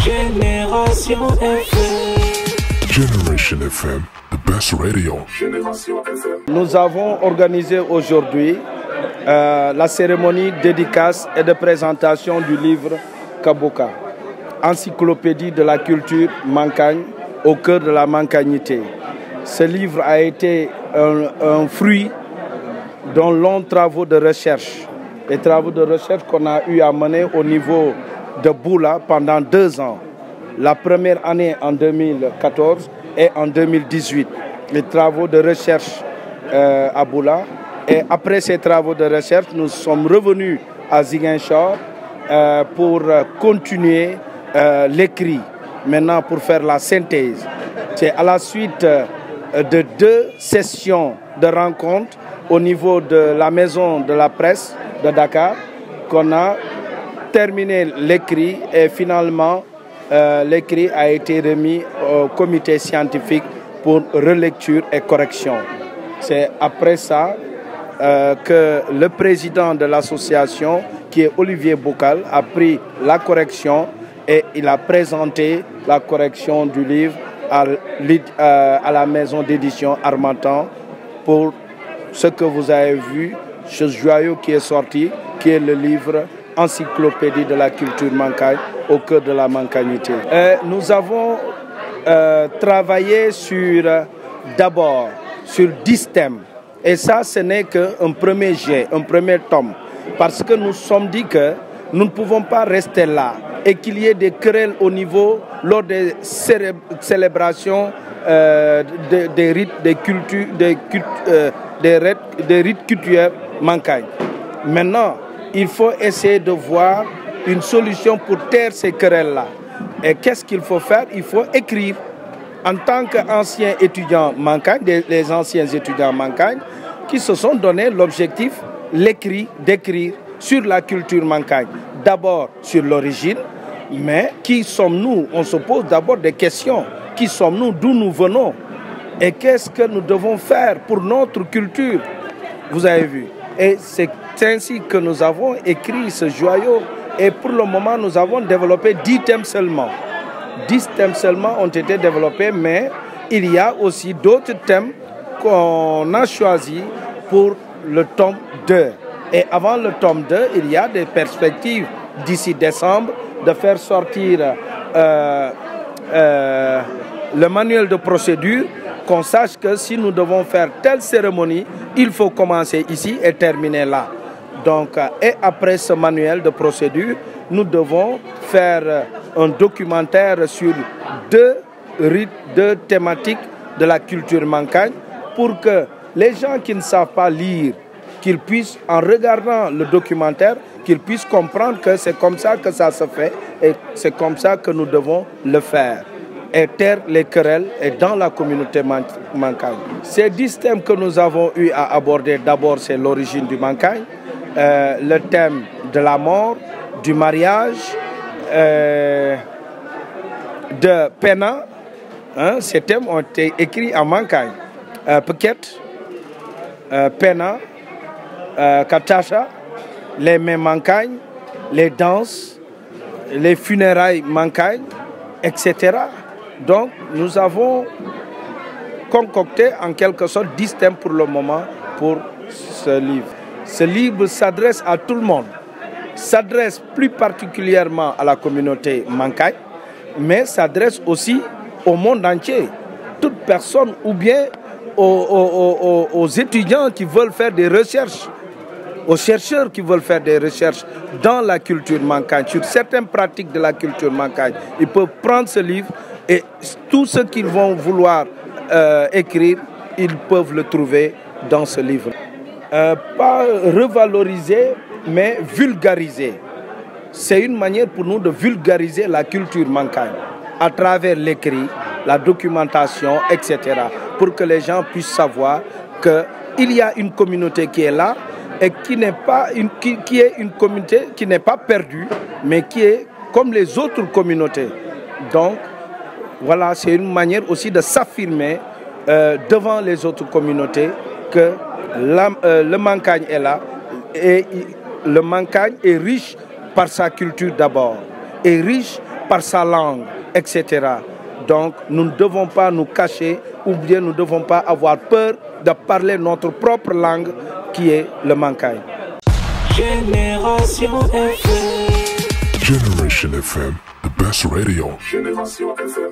Génération FM. Generation FM, the best radio. Génération FM. Nous avons organisé aujourd'hui la cérémonie dédicace et de présentation du livre Kaboka, encyclopédie de la culture mankagne au cœur de la mankagnité. Ce livre a été un fruit d'un long travaux de recherche. Les travaux de recherche qu'on a eu à mener au niveau de Boula pendant 2 ans. La première année en 2014 et en 2018. Les travaux de recherche à Boula. Et après ces travaux de recherche, nous sommes revenus à Ziguinchor pour continuer l'écrit. Maintenant, pour faire la synthèse. C'est à la suite de 2 sessions de rencontres au niveau de la maison de la presse de Dakar qu'on a terminé l'écrit et finalement l'écrit a été remis au comité scientifique pour relecture et correction. C'est après ça que le président de l'association, qui est Olivier Bocal, a pris la correction et il a présenté la correction du livre à la maison d'édition Harmattan pour ce que vous avez vu, ce joyau qui est sorti, qui est le livre Encyclopédie de la culture mankagne au cœur de la mankagnité. Nous avons travaillé d'abord sur 10 thèmes. Et ça, ce n'est qu'un premier jet, un premier tome. Parce que nous sommes dit que nous ne pouvons pas rester là et qu'il y ait des querelles au niveau, lors des célébrations des rites, des cultures, des rites culturels mankagne. Maintenant, il faut essayer de voir une solution pour taire ces querelles-là. Et qu'est-ce qu'il faut faire? Il faut écrire. En tant qu'anciens étudiants mankagne, les anciens étudiants mankagne, qui se sont donné l'objectif, d'écrire sur la culture mankagne. D'abord sur l'origine, mais qui sommes-nous? On se pose d'abord des questions. Qui sommes-nous? D'où nous venons? Et qu'est-ce que nous devons faire pour notre culture? Vous avez vu. Et c'est ainsi que nous avons écrit ce joyau. Et pour le moment, nous avons développé 10 thèmes seulement. 10 thèmes seulement ont été développés, mais il y a aussi d'autres thèmes qu'on a choisis pour le tome 2. Et avant le tome 2, il y a des perspectives d'ici décembre de faire sortir le manuel de procédure, qu'on sache que si nous devons faire telle cérémonie, il faut commencer ici et terminer là. Donc, et après ce manuel de procédure, nous devons faire un documentaire sur 2 thématiques de la culture mankagne pour que les gens qui ne savent pas lire, qu'ils puissent, en regardant le documentaire, qu'ils puissent comprendre que c'est comme ça que ça se fait et c'est comme ça que nous devons le faire. Et taire les querelles et dans la communauté mankagne. Ces 10 thèmes que nous avons eu à aborder, d'abord c'est l'origine du mankagne, le thème de la mort, du mariage, de Pena. Ces thèmes ont été écrits en mankagne. Peket, Pena, Katasha, les mains mankagne, les danses, les funérailles mankagne, etc. Donc, nous avons concocté en quelque sorte 10 thèmes pour le moment pour ce livre. Ce livre s'adresse à tout le monde, s'adresse plus particulièrement à la communauté mankagne, mais s'adresse aussi au monde entier. Toute personne ou bien aux étudiants qui veulent faire des recherches, aux chercheurs qui veulent faire des recherches dans la culture mankagne, sur certaines pratiques de la culture mankagne. Ils peuvent prendre ce livre et tout ce qu'ils vont vouloir écrire, ils peuvent le trouver dans ce livre. Pas revaloriser, mais vulgariser. C'est une manière pour nous de vulgariser la culture mankagne à travers l'écrit, la documentation, etc. pour que les gens puissent savoir qu'il y a une communauté qui est là et qui n'est pas qui est une communauté qui n'est pas perdue, mais qui est comme les autres communautés. Donc, voilà, c'est une manière aussi de s'affirmer devant les autres communautés que le mankagne est là et le mankagne est riche par sa culture d'abord, est riche par sa langue, etc. Donc, nous ne devons pas nous cacher ou bien nous ne devons pas avoir peur de parler notre propre langue qui est le Mankagne. Génération FM. Generation FM, the best radio. Génération FM.